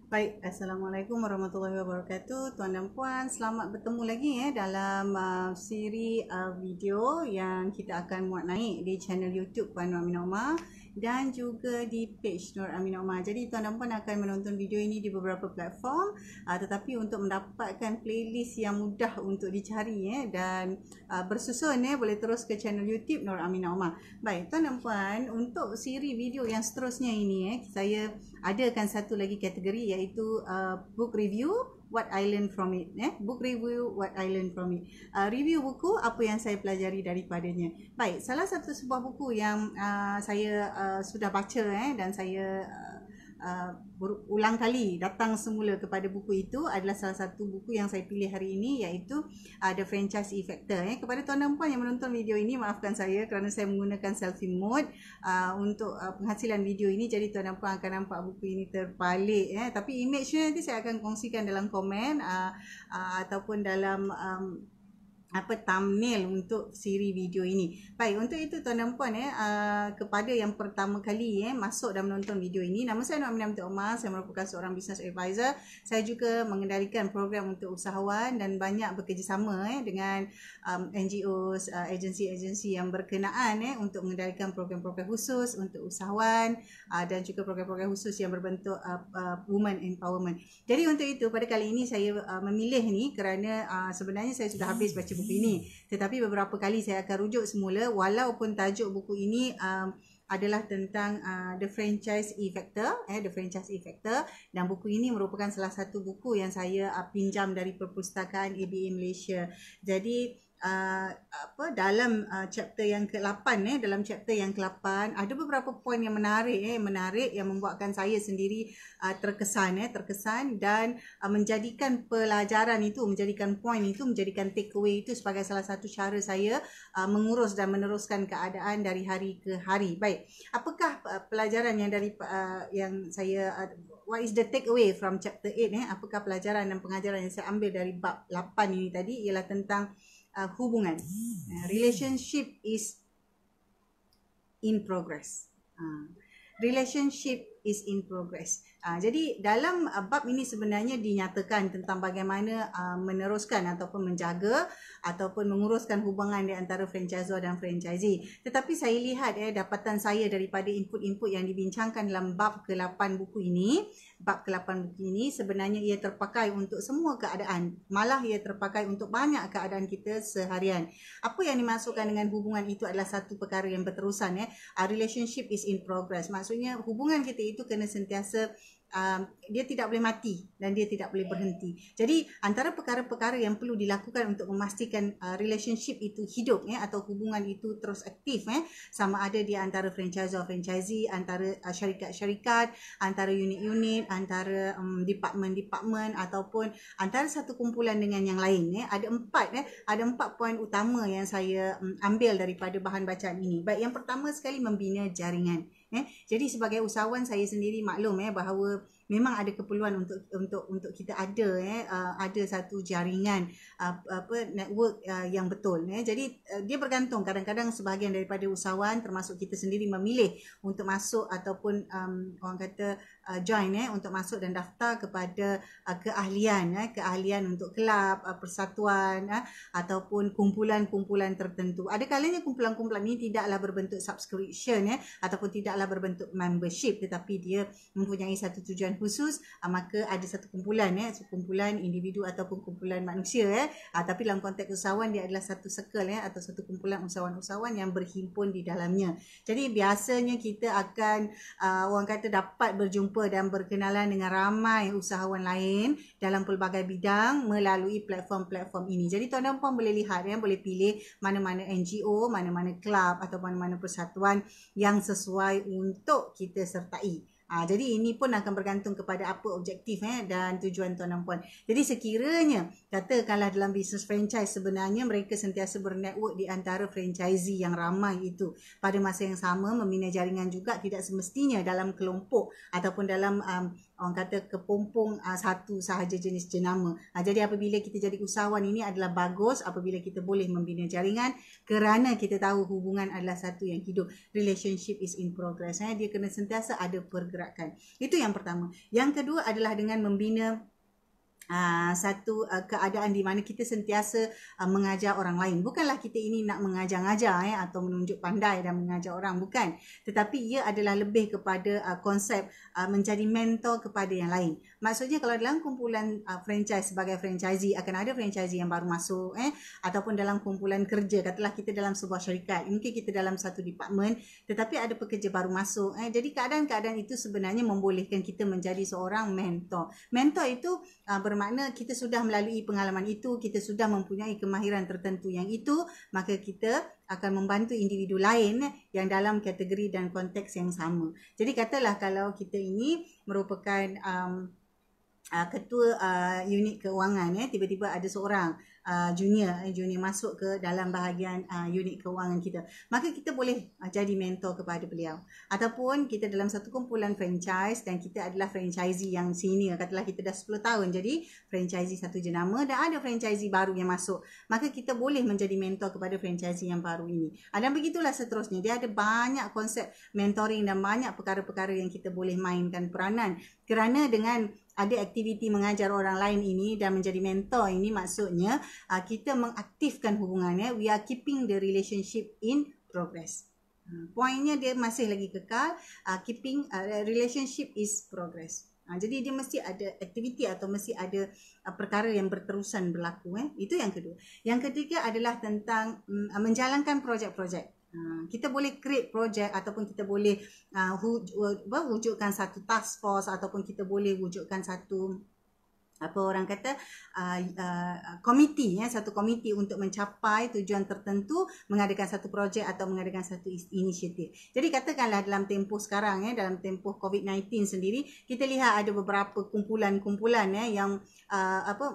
Baik, Assalamualaikum warahmatullahi wabarakatuh. Tuan dan puan, selamat bertemu lagi dalam siri video yang kita akan muat naik di channel YouTube Puan Nur Aminah Omar dan juga di page Nur Aminah Omar. Jadi tuan dan puan akan menonton video ini di beberapa platform, tetapi untuk mendapatkan playlist yang mudah untuk dicari dan bersusun boleh terus ke channel YouTube Nur Aminah Omar. Baik, tuan dan puan, untuk siri video yang seterusnya ini saya adakan satu lagi kategori iaitu book review what I learn from it. Book review what I learn from it. Review buku apa yang saya pelajari daripadanya. Baik, salah satu sebuah buku yang saya sudah baca dan saya berulang kali datang semula kepada buku itu adalah salah satu buku yang saya pilih hari ini, iaitu The Franchise Factor. Kepada tuan dan puan yang menonton video ini, maafkan saya kerana saya menggunakan selfie mode untuk penghasilan video ini, jadi tuan dan puan akan nampak buku ini terbalik tapi image-nya nanti saya akan kongsikan dalam komen ataupun dalam thumbnail untuk siri video ini. Baik, untuk itu tuan dan puan kepada yang pertama kali masuk dan menonton video ini, nama saya Nur Aminah binti Omar, saya merupakan seorang business advisor. Saya juga mengendalikan program untuk usahawan dan banyak bekerjasama dengan NGOs, agensi-agensi yang berkenaan untuk mengendalikan program-program khusus untuk usahawan dan juga program-program khusus yang berbentuk women empowerment. Jadi untuk itu pada kali ini saya memilih ni kerana sebenarnya saya sudah habis baca buku ini, tetapi beberapa kali saya akan rujuk semula walaupun tajuk buku ini adalah tentang The Franchise Factor, The Franchise Factor, dan buku ini merupakan salah satu buku yang saya pinjam dari perpustakaan ABA Malaysia. Jadi dalam chapter yang ke-8 dalam chapter yang ke-8 ada beberapa poin yang menarik yang membuatkan saya sendiri terkesan dan menjadikan pelajaran itu, menjadikan poin itu, menjadikan take away itu sebagai salah satu cara saya mengurus dan meneruskan keadaan dari hari ke hari. Baik, apakah pelajaran yang dari yang saya what is the take away from chapter 8 apakah pelajaran dan pengajaran yang saya ambil dari bab 8 ini tadi, ialah tentang hubungan. Relationship is in progress. Relationship is in progress. Jadi dalam bab ini sebenarnya dinyatakan tentang bagaimana meneruskan ataupun menjaga ataupun menguruskan hubungan di antara franchisor dan franchisee. Tetapi saya lihat dapatan saya daripada input-input yang dibincangkan dalam bab ke-8 buku ini, sebenarnya ia terpakai untuk semua keadaan. Malah ia terpakai untuk banyak keadaan kita seharian. Apa yang dimaksudkan dengan hubungan itu adalah satu perkara yang berterusan. Relationship is in progress. Maksudnya hubungan kita itu kena sentiasa dia tidak boleh mati dan dia tidak boleh berhenti. Jadi antara perkara-perkara yang perlu dilakukan untuk memastikan relationship itu hidup atau hubungan itu terus aktif sama ada di antara franchisor franchisee, antara syarikat-syarikat, antara unit-unit, antara department-department ataupun antara satu kumpulan dengan yang lain. Ada empat poin utama yang saya ambil daripada bahan bacaan ini. Baik, yang pertama sekali, membina jaringan. Jadi sebagai usahawan saya sendiri maklum bahawa memang ada keperluan untuk kita ada satu jaringan network yang betul. Jadi dia bergantung, kadang-kadang sebahagian daripada usahawan termasuk kita sendiri memilih untuk masuk ataupun orang kata join untuk masuk dan daftar kepada keahlian untuk kelab, persatuan ataupun kumpulan-kumpulan tertentu. Ada kalanya kumpulan-kumpulan ini tidaklah berbentuk subscription ataupun tidaklah berbentuk membership, tetapi dia mempunyai satu tujuan khusus, maka ada satu kumpulan kumpulan individu ataupun kumpulan manusia tapi dalam konteks usahawan dia adalah satu circle atau satu kumpulan usahawan-usahawan yang berhimpun di dalamnya. Jadi biasanya kita akan orang kata dapat berjumpa dan berkenalan dengan ramai usahawan lain dalam pelbagai bidang melalui platform-platform ini. Jadi tuan dan puan boleh lihat boleh pilih mana-mana NGO, mana-mana kelab atau mana-mana persatuan yang sesuai untuk kita sertai. Jadi ini pun akan bergantung kepada apa objektif dan tujuan tuan dan puan. Jadi sekiranya katakanlah dalam bisnes franchise sebenarnya mereka sentiasa bernetwork di antara franchisee yang ramai itu, pada masa yang sama membina jaringan juga tidak semestinya dalam kelompok ataupun dalam orang kata kepompong satu sahaja jenis jenama. Jadi apabila kita jadi usahawan ini adalah bagus apabila kita boleh membina jaringan, kerana kita tahu hubungan adalah satu yang hidup. Relationship is in progress. Dia kena sentiasa ada pergerakan. Itu yang pertama. Yang kedua adalah dengan membina satu keadaan di mana kita sentiasa mengajar orang lain. Bukanlah kita ini nak mengajar-ngajar atau menunjuk pandai dan mengajar orang, bukan. Tetapi ia adalah lebih kepada konsep menjadi mentor kepada yang lain. Maksudnya kalau dalam kumpulan franchise sebagai franchisee, akan ada franchisee yang baru masuk ataupun dalam kumpulan kerja, katalah kita dalam sebuah syarikat, mungkin kita dalam satu department tetapi ada pekerja baru masuk. Jadi keadaan-keadaan itu sebenarnya membolehkan kita menjadi seorang mentor. Mentor itu bermakna kita sudah melalui pengalaman itu, kita sudah mempunyai kemahiran tertentu yang itu, maka kita akan membantu individu lain yang dalam kategori dan konteks yang sama. Jadi katalah kalau kita ini merupakan ketua unit keuangan, tiba-tiba ada seorang junior masuk ke dalam bahagian unit keuangan kita, maka kita boleh jadi mentor kepada beliau. Ataupun kita dalam satu kumpulan franchise dan kita adalah franchisee yang senior, katalah kita dah 10 tahun jadi franchisee satu jenama dan ada franchisee baru yang masuk, maka kita boleh menjadi mentor kepada franchisee yang baru ini. Dan begitulah seterusnya. Dia ada banyak konsep mentoring dan banyak perkara-perkara yang kita boleh mainkan peranan. Kerana dengan ada aktiviti mengajar orang lain ini dan menjadi mentor ini, maksudnya kita mengaktifkan hubungannya. We are keeping the relationship in progress. Poinnya dia masih lagi kekal, keeping relationship is progress. Jadi dia mesti ada aktiviti atau mesti ada perkara yang berterusan berlaku. Itu yang kedua. Yang ketiga adalah tentang menjalankan projek-projek. Kita boleh create project ataupun kita boleh wujudkan satu task force ataupun kita boleh wujudkan satu komiti, satu komiti untuk mencapai tujuan tertentu, mengadakan satu projek atau mengadakan satu inisiatif. Jadi katakanlah dalam tempoh sekarang, dalam tempoh COVID-19 sendiri, kita lihat ada beberapa kumpulan-kumpulan yang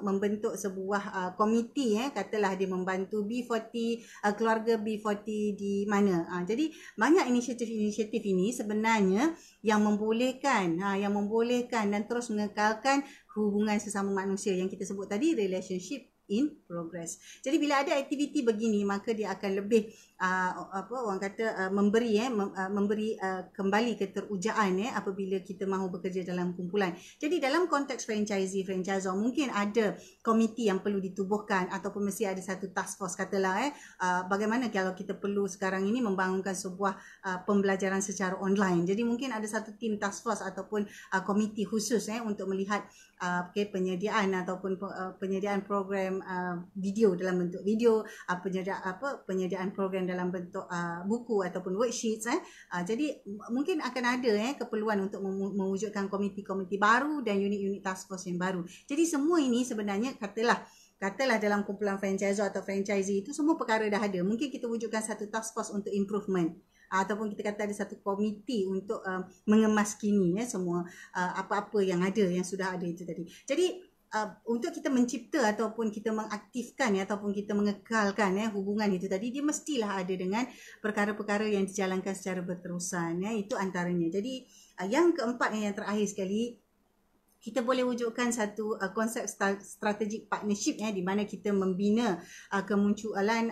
membentuk sebuah komiti, katalah dia membantu B40, keluarga B40 di mana. Jadi banyak inisiatif-inisiatif ini sebenarnya yang membolehkan dan terus mengekalkan hubungan sesama manusia yang kita sebut tadi, relationship in progress. Jadi bila ada aktiviti begini, maka dia akan lebih memberi kembali keterujaan apabila kita mahu bekerja dalam kumpulan. Jadi dalam konteks franchisor mungkin ada komiti yang perlu ditubuhkan ataupun mesti ada satu task force, katalah bagaimana kalau kita perlu sekarang ini membangunkan sebuah pembelajaran secara online. Jadi mungkin ada satu tim task force ataupun komiti khusus untuk melihat penyediaan ataupun penyediaan program video dalam bentuk video, penyediaan program dalam bentuk buku ataupun worksheets. Jadi mungkin akan ada keperluan untuk mewujudkan komiti-komiti baru dan unit-unit task force yang baru. Jadi semua ini sebenarnya katalah dalam kumpulan franchisor atau franchisee itu semua perkara dah ada. Mungkin kita wujudkan satu task force untuk improvement, ataupun kita kata ada satu komiti untuk mengemaskini semua apa-apa yang ada, yang sudah ada itu tadi. Jadi untuk kita mencipta ataupun kita mengaktifkan ataupun kita mengekalkan hubungan itu tadi, dia mestilah ada dengan perkara-perkara yang dijalankan secara berterusan. Itu antaranya. Jadi yang keempat yang terakhir sekali, kita boleh wujudkan satu konsep strategic partnership di mana kita membina kemunculan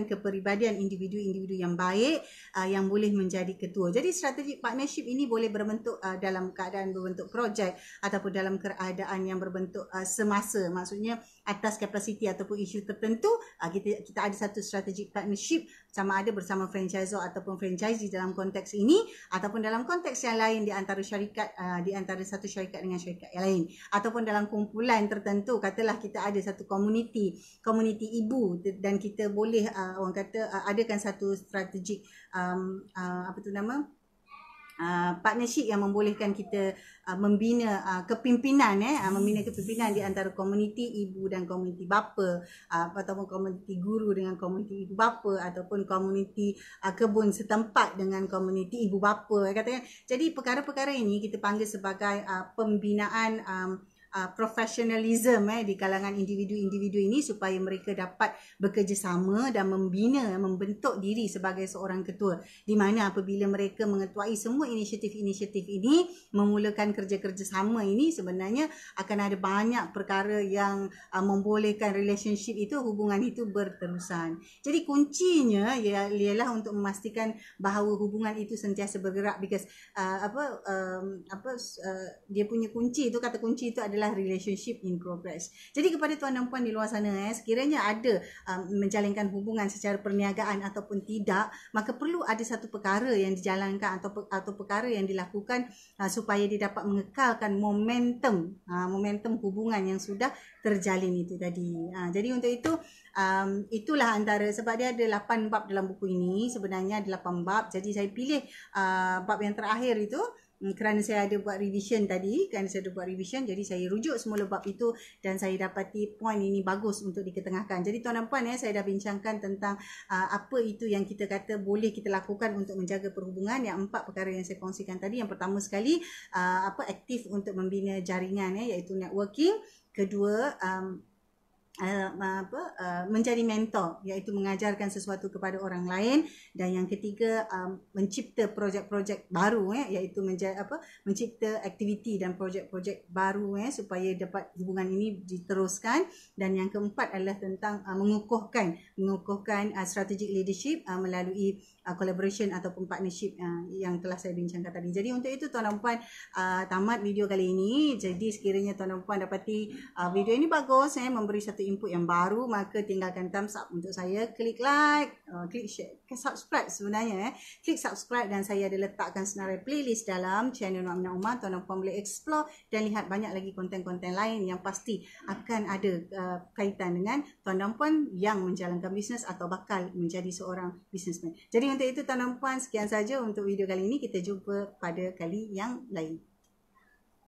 kepribadian individu-individu yang baik yang boleh menjadi ketua. Jadi strategic partnership ini boleh berbentuk dalam keadaan berbentuk projek ataupun dalam keadaan yang berbentuk semasa. Maksudnya atas kapasiti ataupun isu tertentu, kita ada satu strategic partnership, sama ada bersama franchisor ataupun franchisee dalam konteks ini, ataupun dalam konteks yang lain di antara syarikat, di antara satu syarikat dengan syarikat yang lain, ataupun dalam kumpulan tertentu. Katalah kita ada satu komuniti ibu dan kita boleh adakan satu strategik partnership yang membolehkan kita membina kepimpinan di antara komuniti ibu dan komuniti bapa, ataupun komuniti guru dengan komuniti ibu bapa, ataupun komuniti kebun setempat dengan komuniti ibu bapa, katakan. Jadi perkara-perkara ini kita panggil sebagai pembinaan professionalism di kalangan individu-individu ini supaya mereka dapat bekerjasama dan membentuk diri sebagai seorang ketua, di mana apabila mereka mengetuai semua inisiatif-inisiatif ini, memulakan kerja-kerja sama ini, sebenarnya akan ada banyak perkara yang membolehkan relationship itu, hubungan itu berterusan. Jadi kuncinya ialah untuk memastikan bahawa hubungan itu sentiasa bergerak, because dia punya kunci itu, kata kunci itu adalah relationship in progress. Jadi kepada tuan dan puan di luar sana, sekiranya ada menjalinkan hubungan secara perniagaan ataupun tidak, maka perlu ada satu perkara yang dijalankan atau perkara yang dilakukan supaya dia dapat mengekalkan momentum hubungan yang sudah terjalin itu tadi. Jadi untuk itu itulah antara, sebab dia ada 8 bab dalam buku ini, sebenarnya ada 8 bab. Jadi saya pilih bab yang terakhir itu kerana saya ada buat revision tadi, jadi saya rujuk semula bab itu dan saya dapati poin ini bagus untuk diketengahkan. Jadi tuan dan puan, saya dah bincangkan tentang apa itu yang kita kata boleh kita lakukan untuk menjaga perhubungan. Yang 4 perkara yang saya kongsikan tadi. Yang pertama sekali, aktif untuk membina jaringan, iaitu networking. Kedua, menjadi mentor, iaitu mengajarkan sesuatu kepada orang lain. Dan yang ketiga, mencipta projek-projek baru, iaitu mencipta aktiviti dan projek-projek baru supaya dapat hubungan ini diteruskan. Dan yang keempat adalah tentang mengukuhkan strategic leadership melalui collaboration ataupun partnership yang telah saya bincangkan tadi. Jadi untuk itu tuan dan puan, tamat video kali ini. Jadi sekiranya tuan dan puan dapati video ini bagus, memberi satu input yang baru, maka tinggalkan thumbs up untuk saya, klik like, klik share, subscribe sebenarnya. Klik subscribe dan saya ada letakkan senarai playlist dalam channel Nur Aminah Umar. Tuan dan puan boleh explore dan lihat banyak lagi konten-konten lain yang pasti akan ada kaitan dengan tuan dan puan yang menjalankan bisnes atau bakal menjadi seorang businessman. Jadi untuk itu tuan dan puan, sekian saja untuk video kali ini. Kita jumpa pada kali yang lain.